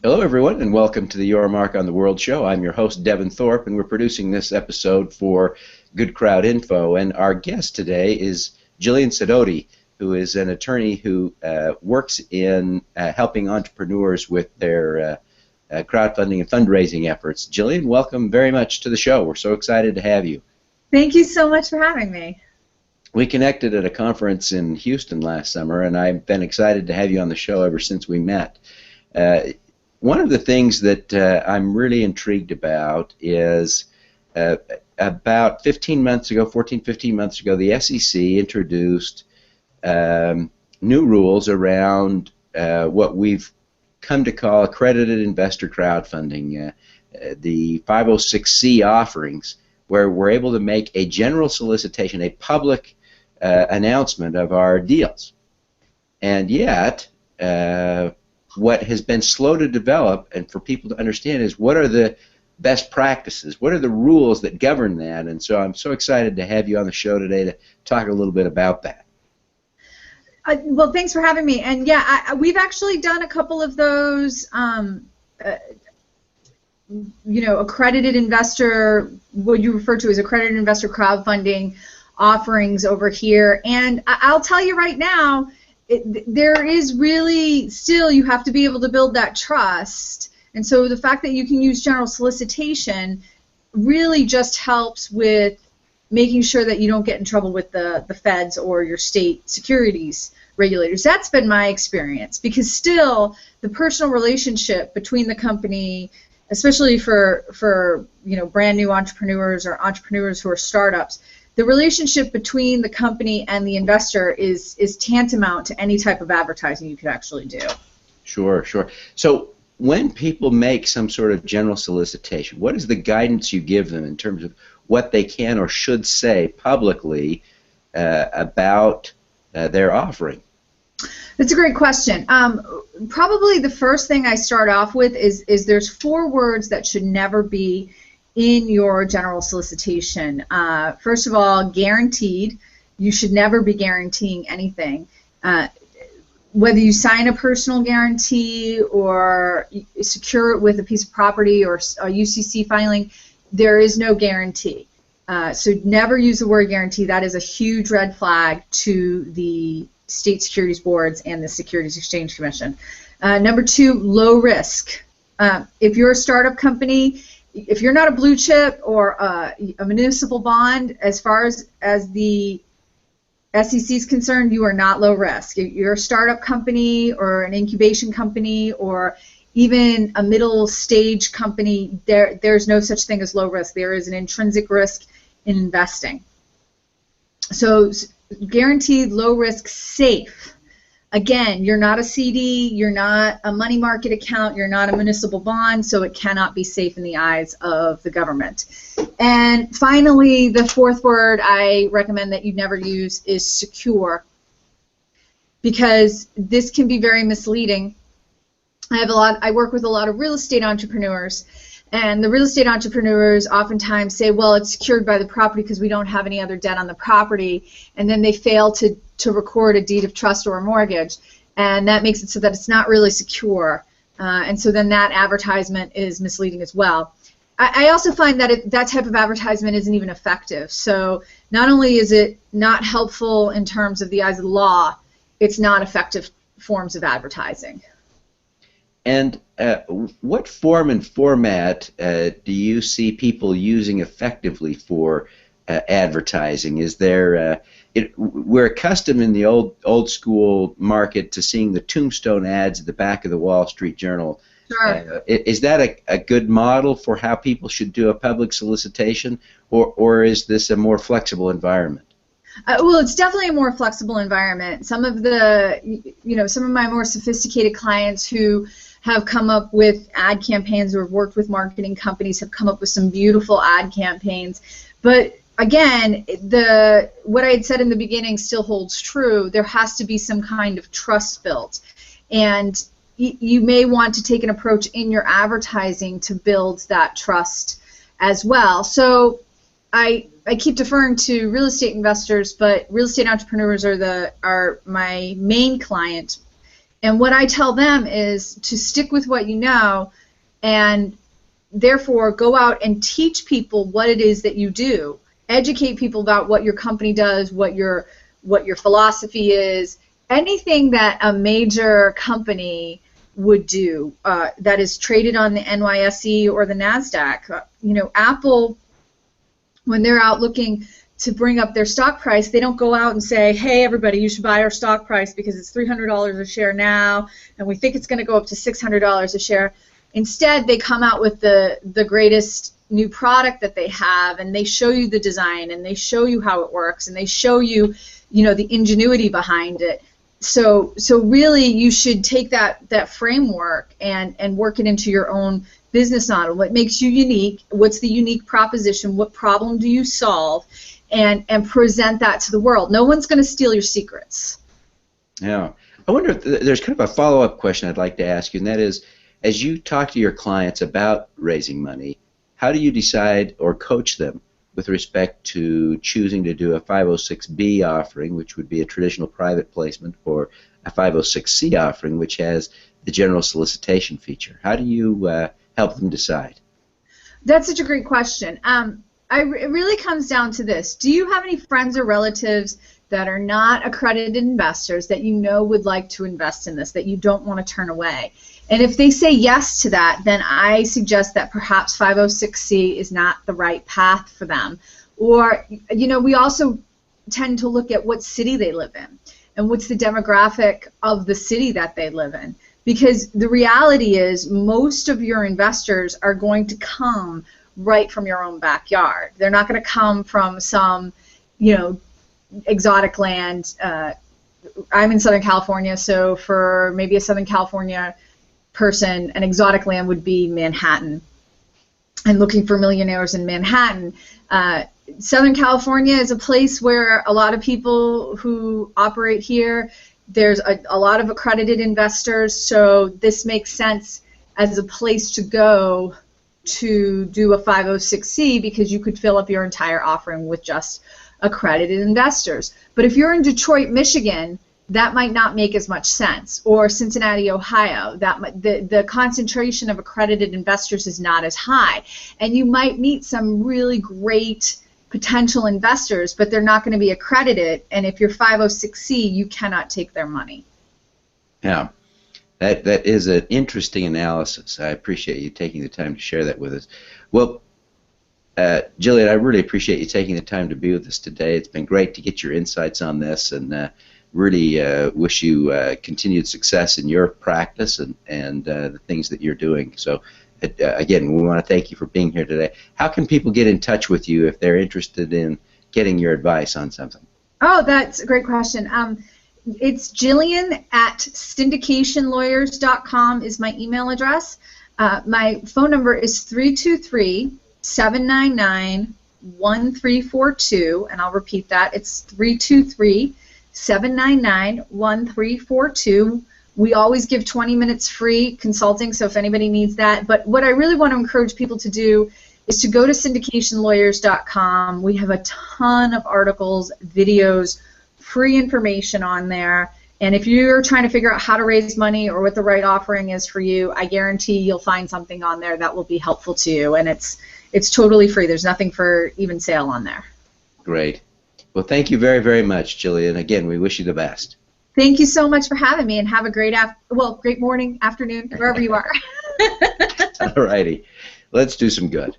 Hello, everyone, and welcome to the Your Mark on the World show. I'm your host, Devin Thorpe, and we're producing this episode for GoodCrowd.info. And our guest today is Jillian Sidoti, who is an attorney who works in helping entrepreneurs with their crowdfunding and fundraising efforts. Jillian, welcome very much to the show. We're so excited to have you. Thank you so much for having me. We connected at a conference in Houston last summer, and I've been excited to have you on the show ever since we met. One of the things that I'm really intrigued about is about 15 months ago, 15 months ago, the SEC introduced new rules around what we've come to call accredited investor crowdfunding, the 506c offerings, where we're able to make a general solicitation, a public announcement of our deals. And yet, what has been slow to develop and for people to understand is what are the best practices, what are the rules that govern that, and so I'm so excited to have you on the show today to talk a little bit about that. Well, thanks for having me. And yeah, we've actually done a couple of those, accredited investor, what you refer to as accredited investor crowdfunding offerings over here. And I'll tell you right now, there is really still, you have to be able to build that trust. And so the fact that you can use general solicitation really just helps with making sure that you don't get in trouble with the feds or your state securities regulators. That's been my experience, because still the personal relationship between the company, especially for brand new entrepreneurs or entrepreneurs who are startups, the relationship between the company and the investor is tantamount to any type of advertising you could actually do. Sure. So when people make some sort of general solicitation, what is the guidance you give them in terms of what they can or should say publicly about their offering? That's a great question. Probably the first thing I start off with is there's 4 words that should never be in your general solicitation. First of all, guaranteed. You should never be guaranteeing anything. Whether you sign a personal guarantee or secure it with a piece of property or a UCC filing, there is no guarantee. So never use the word guarantee. That is a huge red flag to the state securities boards and the Securities Exchange Commission. Number 2, low risk. If you're a startup company, if you're not a blue chip or a municipal bond, as far as the SEC is concerned, you are not low risk. If you're a startup company or an incubation company or even a middle stage company, there's no such thing as low risk. There is an intrinsic risk in investing. So guaranteed, low risk, safe. Again, you're not a CD, you're not a money market account, you're not a municipal bond, so it cannot be safe in the eyes of the government. And finally, the 4th word I recommend that you never use is secure, because this can be very misleading. I work with a lot of real estate entrepreneurs, and the real estate entrepreneurs oftentimes say, well, it's secured by the property because we don't have any other debt on the property, and then they fail to record a deed of trust or a mortgage, and that makes it so that it's not really secure, and so then that advertisement is misleading as well. I also find that that type of advertisement isn't even effective. So not only is it not helpful in terms of the eyes of the law, it's not effective forms of advertising. And what form and format do you see people using effectively for advertising? Is there we're accustomed in the old school market to seeing the tombstone ads at the back of the Wall Street Journal. Sure. Is that a good model for how people should do a public solicitation, or is this a more flexible environment? Well, it's definitely a more flexible environment. Some of my more sophisticated clients who have come up with ad campaigns or have worked with marketing companies have come up with some beautiful ad campaigns. But again, what I had said in the beginning still holds true. There has to be some kind of trust built. And you may want to take an approach in your advertising to build that trust as well. So I keep deferring to real estate investors, but real estate entrepreneurs are my main client. And what I tell them is to stick with what you know, and therefore go out and teach people what it is that you do. Educate people about what your company does, what your philosophy is, anything that a major company would do that is traded on the NYSE or the NASDAQ. Apple, when they're out looking to bring up their stock price, they don't go out and say, hey, everybody, you should buy our stock price because it's $300 a share now, and we think it's going to go up to $600 a share. Instead, they come out with the greatest new product that they have, and they show you the design, and they show you how it works, and they show you, the ingenuity behind it. So really, you should take that framework and work it into your own business model. What makes you unique? What's the unique proposition? What problem do you solve? And present that to the world. No one's going to steal your secrets. Yeah. I wonder if there's kind of a follow-up question I'd like to ask you, and that is, as you talk to your clients about raising money, how do you decide or coach them with respect to choosing to do a 506B offering, which would be a traditional private placement, or a 506C offering, which has the general solicitation feature? How do you help them decide? That's such a great question. It really comes down to this. Do you have any friends or relatives that are not accredited investors that would like to invest in this, that you don't want to turn away? And if they say yes to that, then I suggest that perhaps 506C is not the right path for them. Or, we also tend to look at what city they live in and what's the demographic of the city that they live in. Because the reality is most of your investors are going to come right from your own backyard. They're not going to come from some, exotic land. I'm in Southern California, so for maybe a Southern California person, an exotic land would be Manhattan. And looking for millionaires in Manhattan. Southern California is a place where a lot of people who operate here, there's a lot of accredited investors, so this makes sense as a place to go to do a 506C because you could fill up your entire offering with just accredited investors. But if you're in Detroit, Michigan, that might not make as much sense. Or Cincinnati, Ohio, the concentration of accredited investors is not as high. And you might meet some really great potential investors, but they're not going to be accredited. And if you're 506C, you cannot take their money. Yeah. That is an interesting analysis. I appreciate you taking the time to share that with us. Well, Jillian, I really appreciate you taking the time to be with us today. It's been great to get your insights on this, and really wish you continued success in your practice and the things that you're doing. So, again, we want to thank you for being here today. How can people get in touch with you if they're interested in getting your advice on something? Oh, that's a great question. It's Jillian at syndicationlawyers.com is my email address. My phone number is 323-799-1342, and I'll repeat that. It's 323-799-1342. We always give 20 minutes free consulting, so if anybody needs that. But what I really want to encourage people to do is to go to syndicationlawyers.com. We have a ton of articles, videos, free information on there, and if you're trying to figure out how to raise money or what the right offering is for you, I guarantee you'll find something on there that will be helpful to you, and it's totally free. There's nothing for even sale on there. Great. Well, thank you very, very much, Jillian. Again, we wish you the best. Thank you so much for having me, and have a great great morning, afternoon, wherever you are. All righty. Let's do some good.